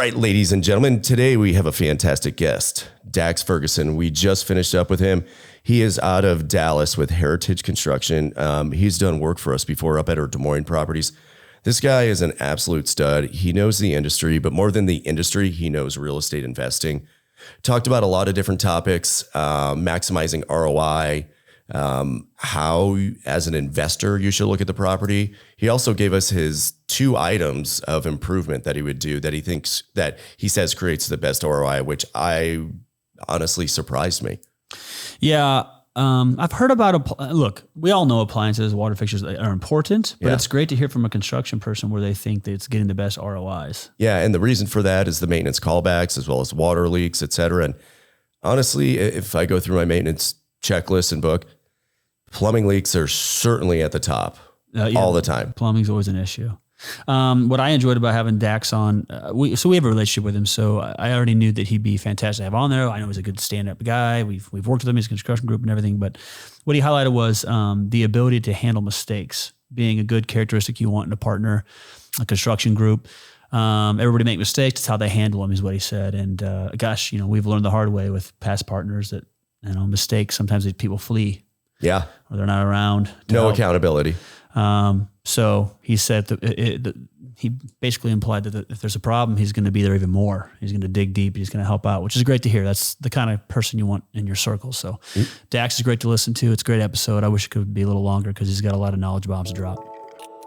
right, ladies and gentlemen, today we have a fantastic guest, Dax Ferguson. We just finished up with him. He is out of Dallas with Heritage Construction. He's done work for us before up at our Des Moines properties. This guy is an absolute stud. He knows the industry, but more than the industry, he knows real estate investing. Talked about a lot of different topics, maximizing ROI, how as an investor you should look at the property. He also gave us his 2 items of improvement that he would do that he thinks that he says creates the best ROI, which I honestly surprised me. Yeah. I've heard about, look, we all know appliances, water fixtures are important, but it's great to hear from a construction person where they think that it's getting the best ROIs. Yeah. And the reason for that is the maintenance callbacks as well as water leaks, et cetera. And honestly, if I go through my maintenance checklist and book, plumbing leaks are certainly at the top all the time. Plumbing's always an issue. What I enjoyed about having Dax on, we have a relationship with him, so I already knew that he'd be fantastic to have on there. I know he's a good stand-up guy. We've worked with him, his construction group and everything, but what he highlighted was the ability to handle mistakes, being a good characteristic you want in a partner, a construction group. Everybody make mistakes. It's how they handle them is what he said. And gosh, we've learned the hard way with past partners that, mistakes, sometimes people flee. Yeah. Or they're not around. No accountability. So he said he basically implied that if there's a problem, he's going to be there even more. He's going to dig deep. He's going to help out, which is great to hear. That's the kind of person you want in your circle. So Dax is great to listen to. It's a great episode. I wish it could be a little longer because he's got a lot of knowledge bombs to drop.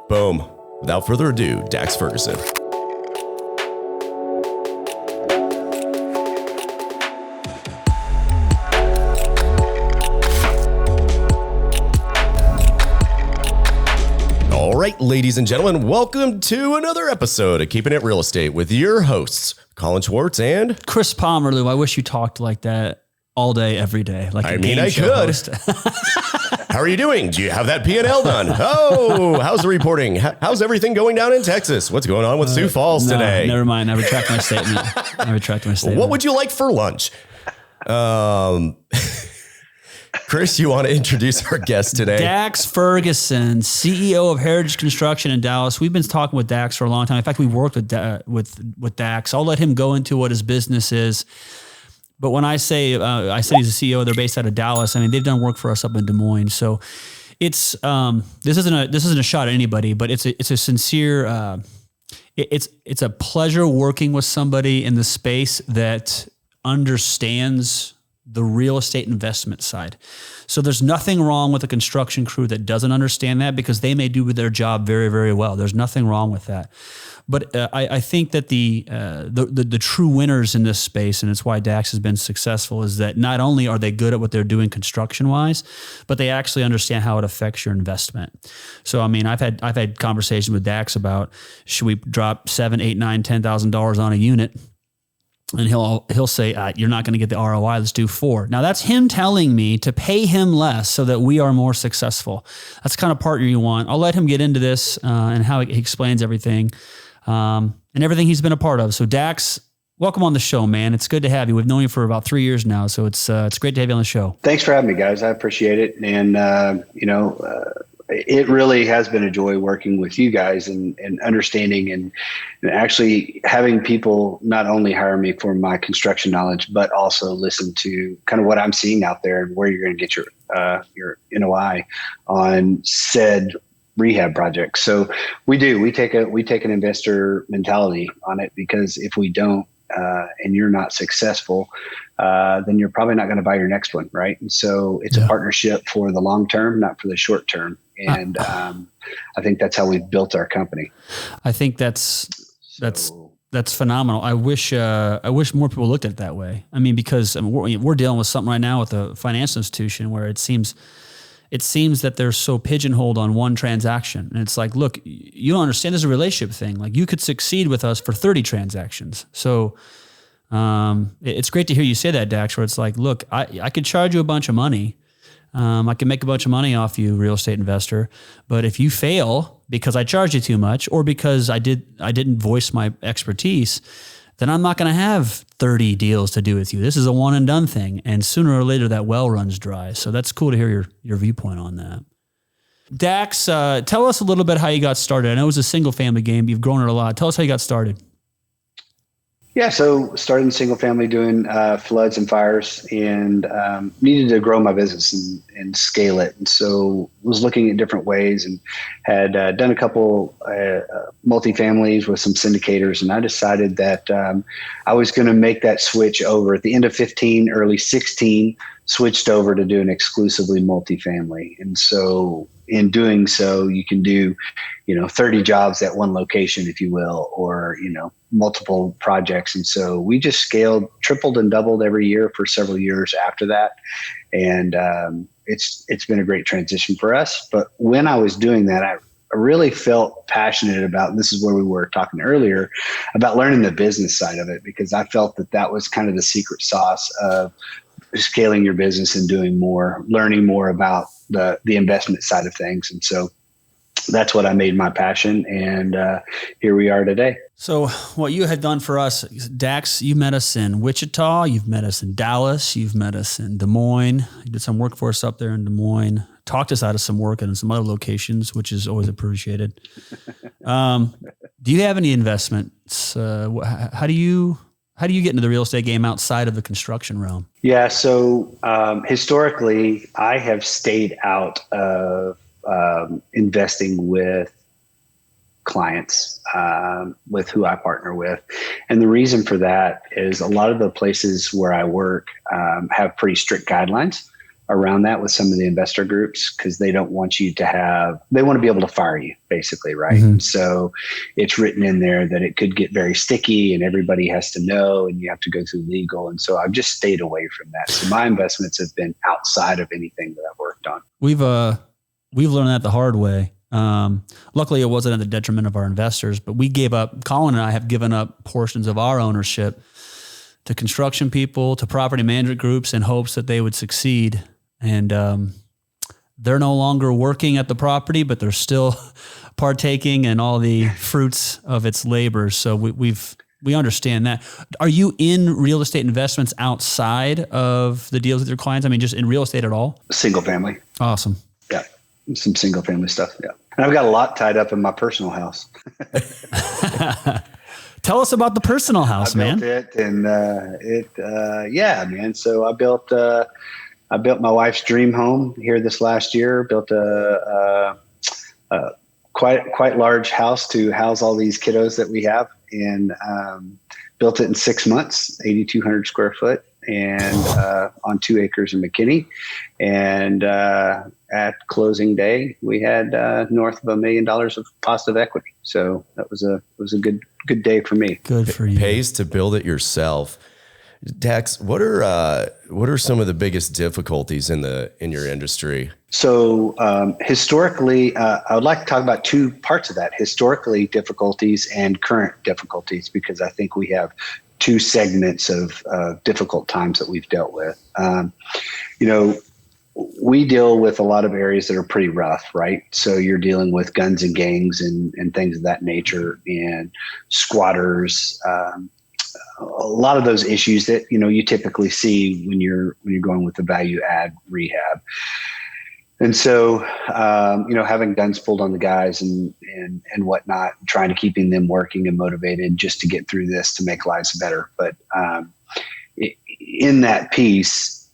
Boom. Without further ado, Dax Ferguson. All right, ladies and gentlemen, welcome to another episode of Keeping It Real Estate with your hosts, Colin Schwartz and Chris Palmer. Lou, I wish you talked like that all day, every day. Like I could. How are you doing? Do you have that P&L done? Oh, how's the reporting? How's everything going down in Texas? What's going on with Sioux Falls today? Never mind. I retract my statement. What would you like for lunch? Chris, you want to introduce our guest today? Dax Ferguson, CEO of Heritage Construction in Dallas. We've been talking with Dax for a long time. In fact, we worked with Dax. I'll let him go into what his business is. But when I say he's a CEO, they're based out of Dallas. I mean, they've done work for us up in Des Moines. So it's this isn't a shot at anybody, but it's a sincere. It's a pleasure working with somebody in the space that understands the real estate investment side. So there's nothing wrong with a construction crew that doesn't understand that because they may do their job very, very well. There's nothing wrong with that. But I think that the true winners in this space, and it's why Dax has been successful, is that not only are they good at what they're doing construction-wise, but they actually understand how it affects your investment. So I mean, I've had conversations with Dax about should we drop $7,000, $8,000, $10,000 on a unit. And he'll say, you're not going to get the ROI. Let's do 4. Now that's him telling me to pay him less so that we are more successful. That's the kind of partner you want. I'll let him get into this and how he explains everything and everything he's been a part of. So Dax, welcome on the show, man. It's good to have you. We've known you for about 3 years now, so it's great to have you on the show. Thanks for having me, guys. I appreciate it. And it really has been a joy working with you guys and understanding and actually having people not only hire me for my construction knowledge, but also listen to kind of what I'm seeing out there and where you're going to get your NOI on said rehab projects. So we take an investor mentality on it, because if we don't, and you're not successful, then you're probably not going to buy your next one, right? And so it's a partnership for the long term, not for the short term. And I think that's how we've built our company. I think that's phenomenal. I wish more people looked at it that way. I mean, because we're dealing with something right now with a financial institution where it seems that they're so pigeonholed on one transaction. And it's like, look, you don't understand, this is a relationship thing. Like, you could succeed with us for 30 transactions. So it's great to hear you say that, Dax, where it's like, look, I could charge you a bunch of money. I can make a bunch of money off you, real estate investor. But if you fail because I charged you too much, or because I didn't voice my expertise, then I'm not going to have 30 deals to do with you. This is a one and done thing. And sooner or later that well runs dry. So that's cool to hear your viewpoint on that. Dax, tell us a little bit how you got started. I know it was a single family game. You've grown it a lot. Tell us how you got started. Yeah, so started in single family doing floods and fires, and needed to grow my business and scale it. And so was looking at different ways, and had done a couple multifamilies with some syndicators. And I decided that I was going to make that switch over at the end of 15, early 16, switched over to doing exclusively multifamily. And so in doing so, you can do 30 jobs at one location, if you will, or, multiple projects. And so we just scaled, tripled and doubled every year for several years after that. And it's been a great transition for us. But when I was doing that, I really felt passionate about, and this is where we were talking earlier, about learning the business side of it, because I felt that was kind of the secret sauce of scaling your business and doing more, learning more about the investment side of things. And so that's what I made my passion. And here we are today. So what you had done for us, Dax, you met us in Wichita, you've met us in Dallas, you've met us in Des Moines. You did some work for us up there in Des Moines, talked us out of some work in some other locations, which is always appreciated. Do you have any investments? How do you get into the real estate game outside of the construction realm? Yeah. So historically, I have stayed out of investing with clients, with who I partner with. And the reason for that is a lot of the places where I work have pretty strict guidelines around that with some of the investor groups, because they don't want you to they want to be able to fire you, basically, right? Mm-hmm. So it's written in there that it could get very sticky and everybody has to know and you have to go through legal. And so I've just stayed away from that. So my investments have been outside of anything that I've worked on. We've learned that the hard way. Luckily, it wasn't at the detriment of our investors, but Colin and I have given up portions of our ownership to construction people, to property management groups in hopes that they would succeed. And they're no longer working at the property, but they're still partaking in all the fruits of its labor. So we understand that. Are you in real estate investments outside of the deals with your clients? I mean, just in real estate at all? Single family. Awesome. Yeah. Some single family stuff. Yeah. And I've got a lot tied up in my personal house. Tell us about the personal house, man. Built it, and yeah, man. So I built my wife's dream home here this last year. Built a quite large house to house all these kiddos that we have, and built it in 6 months, 8,200 square foot, and on 2 acres in McKinney. And at closing day, we had north of $1 million of positive equity. So that was a good day for me. Good for you. It pays to build it yourself. Dax, what are some of the biggest difficulties in your industry? So historically, I would like to talk about 2 parts of that: historically difficulties and current difficulties, because I think we have 2 segments of difficult times that we've dealt with. We deal with a lot of areas that are pretty rough, right? So you're dealing with guns and gangs and things of that nature, and squatters. A lot of those issues that you typically see when you're going with the value add rehab. And so having guns pulled on the guys and whatnot, trying to keeping them working and motivated just to get through this to make lives better. But in that piece,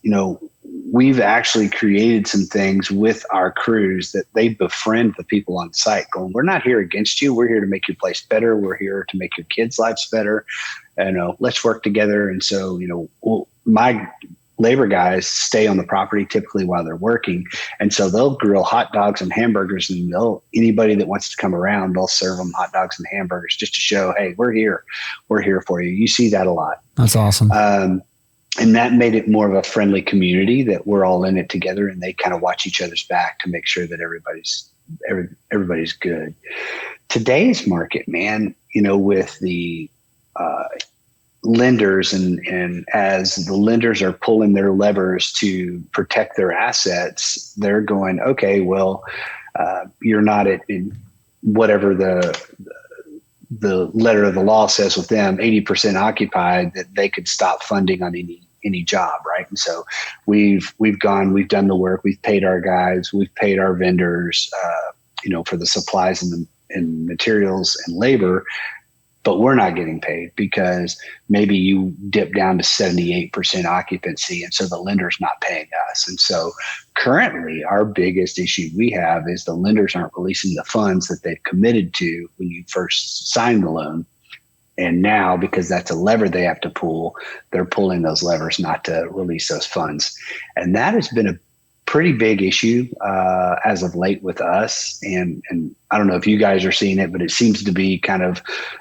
we've actually created some things with our crews that they befriend the people on site, going, we're not here against you. We're here to make your place better. We're here to make your kids' lives better. Let's work together. And so, my labor guys stay on the property typically while they're working. And so they'll grill hot dogs and hamburgers, and anybody that wants to come around, they'll serve them hot dogs and hamburgers just to show, hey, we're here. We're here for you. You see that a lot. That's awesome. And that made it more of a friendly community that we're all in it together, and they kind of watch each other's back to make sure that everybody's good. Today's market, man, with the lenders and as the lenders are pulling their levers to protect their assets, they're going, okay, well, you're not in whatever the letter of the law says with them, 80% occupied, that they could stop funding on any job, right? And so we've done the work, we've paid our guys, we've paid our vendors, for the supplies and materials and labor. but we're not getting paid because maybe you dip down to 78% occupancy. And so the lender's not paying us. And so currently our biggest issue we have is the lenders aren't releasing the funds that they've committed to when you first signed the loan. And now, because that's a lever they have to pull, they're pulling those levers not to release those funds. And that has been a pretty big issue as of late with us. And I don't know if you guys are seeing it, but it seems to be kind of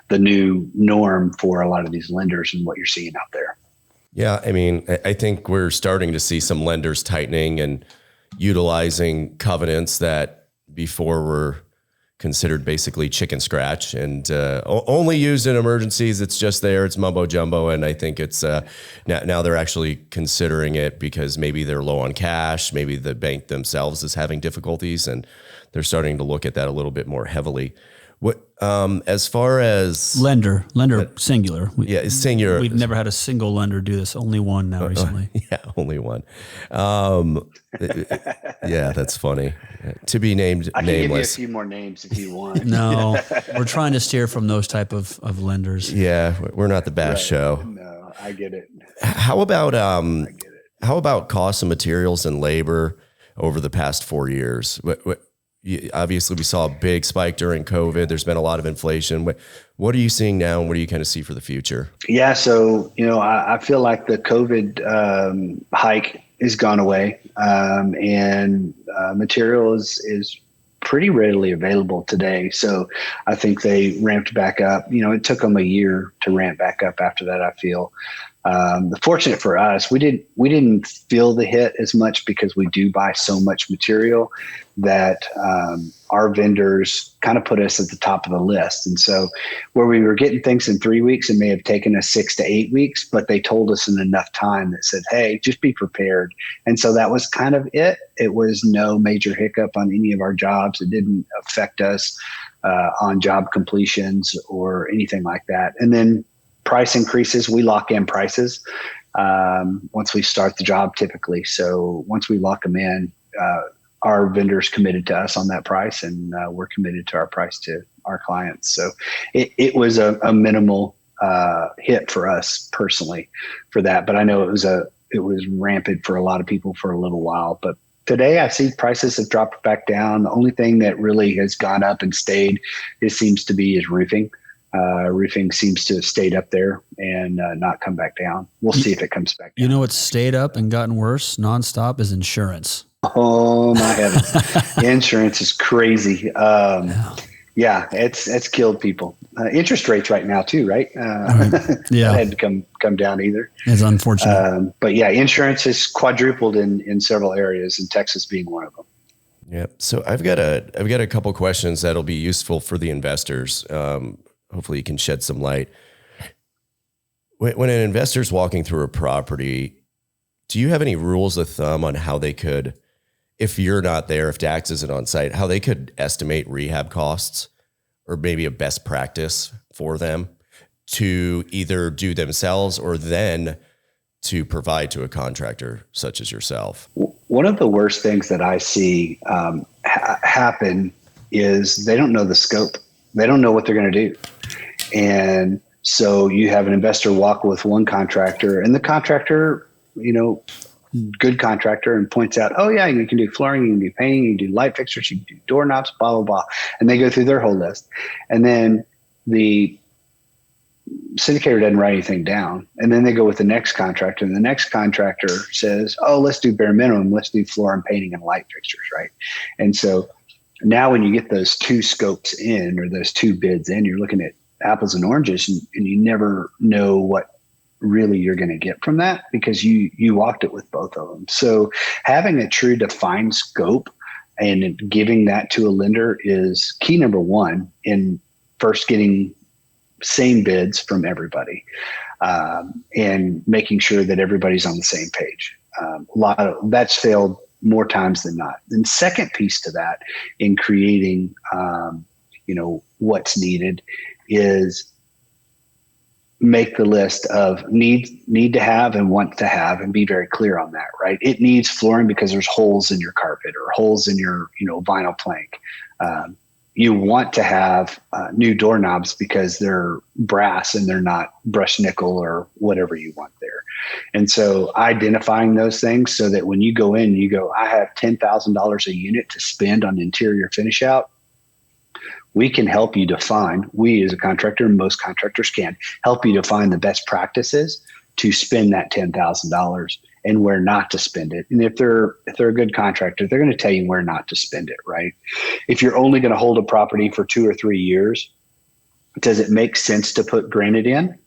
the new norm for a lot of these lenders and what you're seeing out there. Yeah, I mean, I think we're starting to see some lenders tightening and utilizing covenants that before were considered basically chicken scratch and only used in emergencies. It's just there. It's mumbo jumbo. And I think it's now they're actually considering it because maybe they're low on cash. Maybe the bank themselves is having difficulties and they're starting to look at that a little bit more heavily. What as far as lender singular. Singular. We've never had a single lender do this. Only one now recently. Yeah, only one. Yeah, that's funny. To be named I can nameless. give you a few more names if you want. No, we're trying to steer from those type of lenders. Yeah, we're not the Bass Show. No, I get it. How about costs of materials and labor over the past 4 years? Obviously, we saw a big spike during COVID. There's been a lot of inflation. What are you seeing now, and what do you kind of see for the future? Yeah, so I feel like the COVID hike is gone away, and material is pretty readily available today. So I think they ramped back up. It took them a year to ramp back up after that, I feel. Fortunate for us, we didn't feel the hit as much because we do buy so much material that our vendors kind of put us at the top of the list. And so where we were getting things in 3 weeks, it may have taken us 6 to 8 weeks, but they told us in enough time that said, hey, just be prepared. And so that was kind of it. It was no major hiccup on any of our jobs. It didn't affect us on job completions or anything like that. And then price increases, we lock in prices once we start the job typically. So once we lock them in, our vendors committed to us on that price, and we're committed to our price to our clients. So it was a minimal hit for us personally for that. But I know it was rampant for a lot of people for a little while. But today I see prices have dropped back down. The only thing that really has gone up and stayed, it seems to be, is roofing. Roofing seems to have stayed up there and not come back down. We'll see if it comes back down. You know what's stayed up and gotten worse nonstop is insurance. Oh my heavens. Insurance is crazy. Yeah, it's killed people. Interest rates right now too, right? Yeah. That hadn't come down either. It's unfortunate. But yeah, insurance has quadrupled in several areas, and Texas being one of them. Yeah. So I've got a couple questions that'll be useful for the investors. Hopefully you can shed some light. When an investor's walking through a property, do you have any rules of thumb on how they could, if you're not there, if Dax isn't on site, how they could estimate rehab costs, or maybe a best practice for them to either do themselves or then to provide to a contractor such as yourself? One of the worst things that I see happen is they don't know the scope. They don't know what they're going to do. And so you have an investor walk with one contractor, and the contractor, good contractor, and points out, oh yeah, you can do flooring, you can do painting, you can do light fixtures, you can do doorknobs, blah, blah, blah. And they go through their whole list. And then the syndicator doesn't write anything down. And then they go with the next contractor, and the next contractor says, oh, let's do bare minimum. Let's do floor and painting and light fixtures, right? And so now when you get those two scopes in, or those two bids in, you're looking at apples and oranges, and you never know what really you're going to get from that because you walked it with both of them. So having a true defined scope and giving that to a lender is key number one in first getting same bids from everybody, and making sure that everybody's on the same page. That's failed more times than not. And second piece to that in creating, what's needed is make the list of need to have and want to have, and be very clear on that, right? It needs flooring because there's holes in your carpet or holes in your, vinyl plank. you want to have new doorknobs because they're brass and they're not brushed nickel or whatever you want there. And so identifying those things so that when you go in, you go, I have $10,000 a unit to spend on interior finish out. We can help you define, we as a contractor, most contractors can help you define the best practices to spend that $10,000 and where not to spend it. And if they're a good contractor, they're going to tell you where not to spend it, right? If you're only going to hold a property for 2 or 3 years, does it make sense to put granite in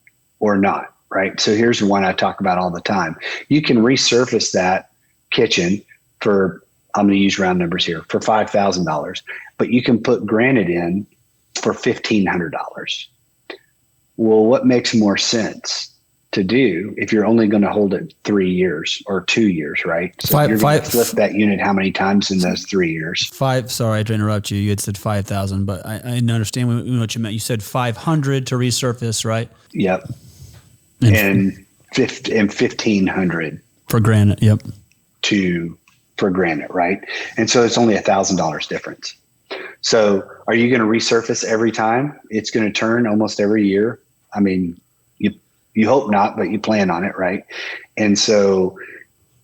or not, right? So here's one I talk about all the time. You can resurface that kitchen for, I'm going to use round numbers here, for $5,000, but you can put granite in for $1,500. Well, what makes more sense to do if you're only going to hold it 3 years or 2 years, right? So you're going to flip that unit how many times in those 3 years? Sorry to interrupt you. You had said 5,000, but I didn't understand what you meant. You said 500 to resurface, right? Yep. And 1,500 for granite. Yep. For granite, right? And so it's only $1,000 difference. So are you going to resurface every time? It's going to turn almost every year. I mean, you hope not, but you plan on it, right? And so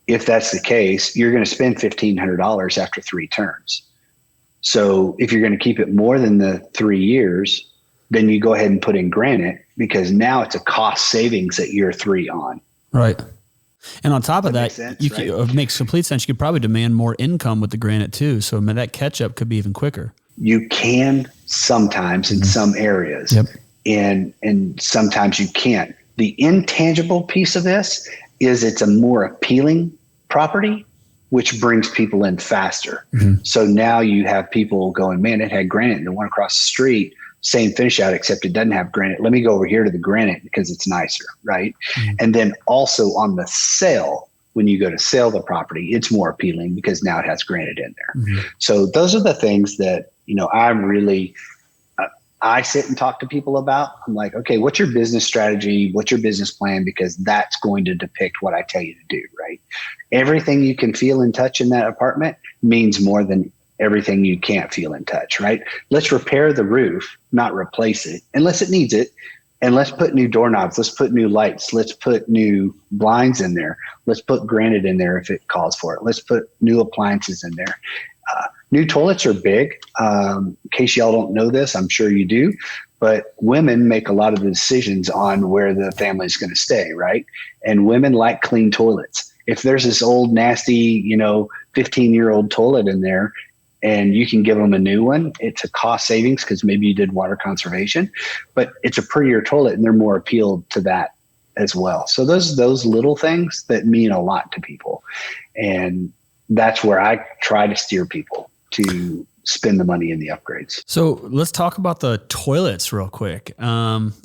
if that's the case, you're going to spend $1,500 after 3 turns. So if you're going to keep it more than the 3 years, then you go ahead and put in granite because now it's a cost savings at year 3 on. Right. And on top of that, sense, it makes complete sense. You could probably demand more income with the granite too. So that catch up could be even quicker. You can sometimes in some areas, yep. and sometimes you can't. The intangible piece of this is it's a more appealing property, which brings people in faster. Mm-hmm. So now you have people going, man, it had granite and the one across the street, same finish out, except it doesn't have granite. Let me go over here to the granite because it's nicer, right? Mm-hmm. And then also on the sale, when you go to sell the property, it's more appealing because now it has granite in there. Mm-hmm. So those are the things that, I'm really, I sit and talk to people about. I'm like, okay, what's your business strategy? What's your business plan? Because that's going to depict what I tell you to do, right? Everything you can feel and touch in that apartment means more than everything you can't feel and touch, right? Let's repair the roof, not replace it, unless it needs it. And let's put new doorknobs. Let's put new lights. Let's put new blinds in there. Let's put granite in there if it calls for it. Let's put new appliances in there. New toilets are big. In case y'all don't know this, I'm sure you do, but women make a lot of the decisions on where the family is going to stay, right? And women like clean toilets. If there's this old, nasty, 15-year-old toilet in there and you can give them a new one, it's a cost savings because maybe you did water conservation, but it's a prettier toilet and they're more appealed to that as well. So those little things that mean a lot to people. And that's where I try to steer people to spend the money in the upgrades. So let's talk about the toilets real quick.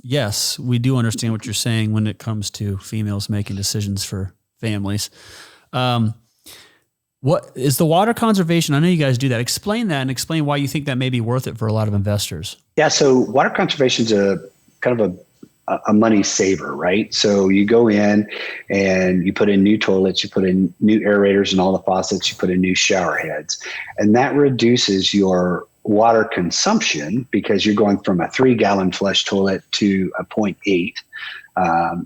Yes, we do understand what you're saying when it comes to females making decisions for families. What is the water conservation? I know you guys do that. Explain that and explain why you think that may be worth it for a lot of investors. Yeah. So water conservation is a kind of a money saver, right? So you go in and you put in new toilets, you put in new aerators and all the faucets, you put in new shower heads, and that reduces your water consumption because you're going from a 3-gallon flush toilet to a 0.8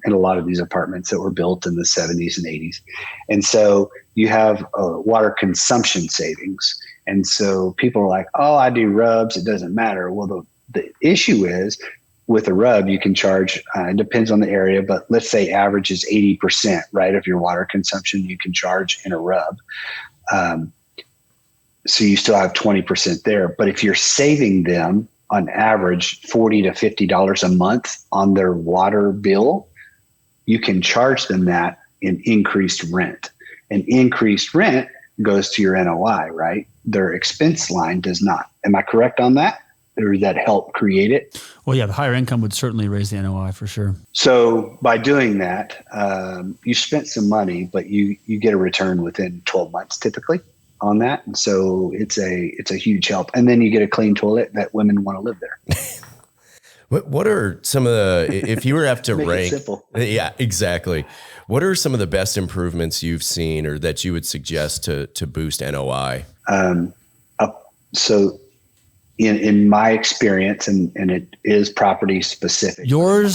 in a lot of these apartments that were built in the 70s and 80s. And so you have water consumption savings. And so people are like, oh, I do rubs, it doesn't matter. Well, the issue is, with a rub, you can charge, it depends on the area, but let's say average is 80%, right, of your water consumption you can charge in a rub. So you still have 20% there. But if you're saving them on average $40 to $50 a month on their water bill, you can charge them that in increased rent. And increased rent goes to your NOI, right? Their expense line does not. Am I correct on that? Or does that help create it? Well, yeah, the higher income would certainly raise the NOI for sure. So by doing that, you spent some money, but you get a return within 12 months typically on that. And so it's a huge help. And then you get a clean toilet that women want to live there. What are some of the, if you were to have to rank? Simple. Yeah, exactly. What are some of the best improvements you've seen or that you would suggest to boost NOI? So in my experience, and it is property specific. Your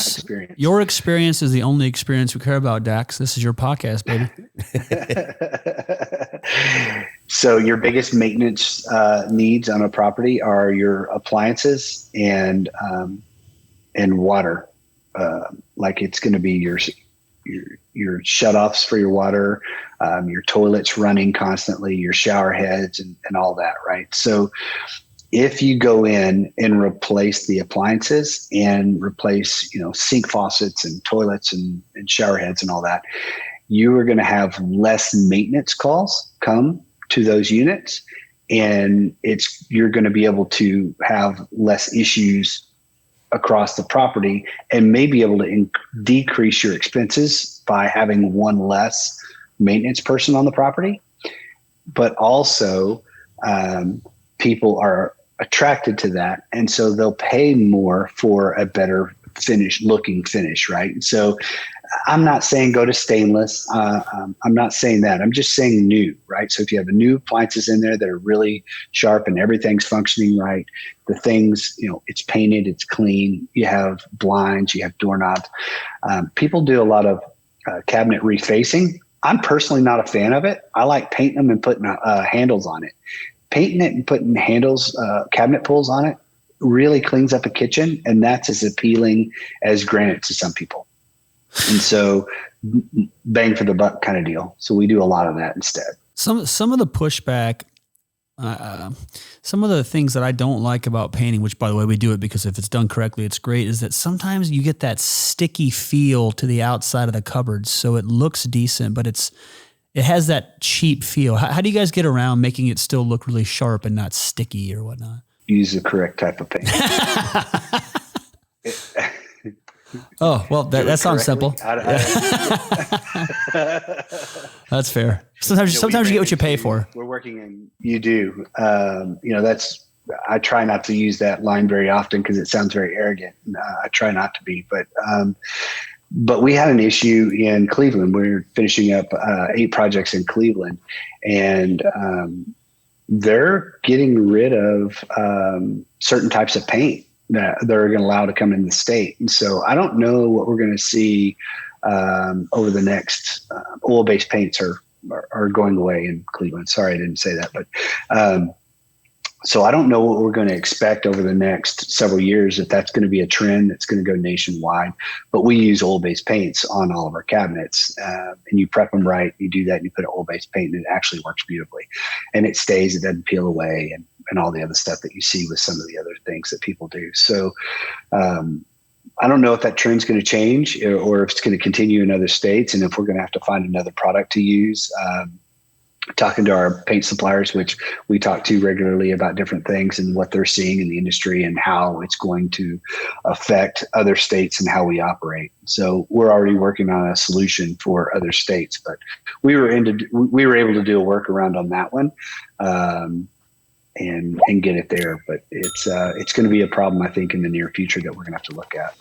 experience is the only experience we care about, Dax. This is your podcast, baby. So your biggest maintenance needs on a property are your appliances and water. Like it's going to be your shutoffs for your water, your toilets running constantly, your shower heads, and all that, right? So if you go in and replace the appliances and replace, sink faucets and toilets and shower heads and all that, you are going to have less maintenance calls come to those units, and you're going to be able to have less issues across the property and may be able to decrease your expenses by having one less maintenance person on the property. But also, people are attracted to that, and so they'll pay more for a better looking finish, right? So I'm not saying go to stainless. I'm not saying that. I'm just saying new, right? So if you have new appliances in there that are really sharp and everything's functioning right, the things, it's painted, it's clean, you have blinds, you have doorknobs. People do a lot of cabinet refacing. I'm personally not a fan of it. I like painting them and putting handles on it. Painting it and putting handles, cabinet pulls on it really cleans up a kitchen, and that's as appealing as granite to some people. And so bang for the buck kind of deal. So we do a lot of that instead. Some of the pushback, some of the things that I don't like about painting, which by the way, we do it because if it's done correctly, it's great, is that sometimes you get that sticky feel to the outside of the cupboards. So it looks decent, but it has that cheap feel. How do you guys get around making it still look really sharp and not sticky or whatnot? Use the correct type of paint. Oh, well, that sounds simple. That's fair. Sometimes you get what you pay for. We're working in, you do. I try not to use that line very often because it sounds very arrogant. I try not to be, but we had an issue in Cleveland. We were finishing up 8 projects in Cleveland, and they're getting rid of certain types of paint that they're going to allow to come in the state. And so I don't know what we're going to see over the next. Oil-based paints are going away in Cleveland. Sorry, I didn't say that, but so I don't know what we're going to expect over the next several years, if that's going to be a trend that's going to go nationwide. But we use oil-based paints on all of our cabinets, and you prep them right. You do that, and you put an oil-based paint, and it actually works beautifully, and it stays. It doesn't peel away, and all the other stuff that you see with some of the other things that people do. So I don't know if that trend's going to change or if it's going to continue in other states, and if we're going to have to find another product to use. Talking to our paint suppliers, which we talk to regularly about different things and what they're seeing in the industry and how it's going to affect other states and how we operate. So we're already working on a solution for other states, but we were able to do a workaround on that one and get it there. But it's going to be a problem, I think, in the near future that we're going to have to look at.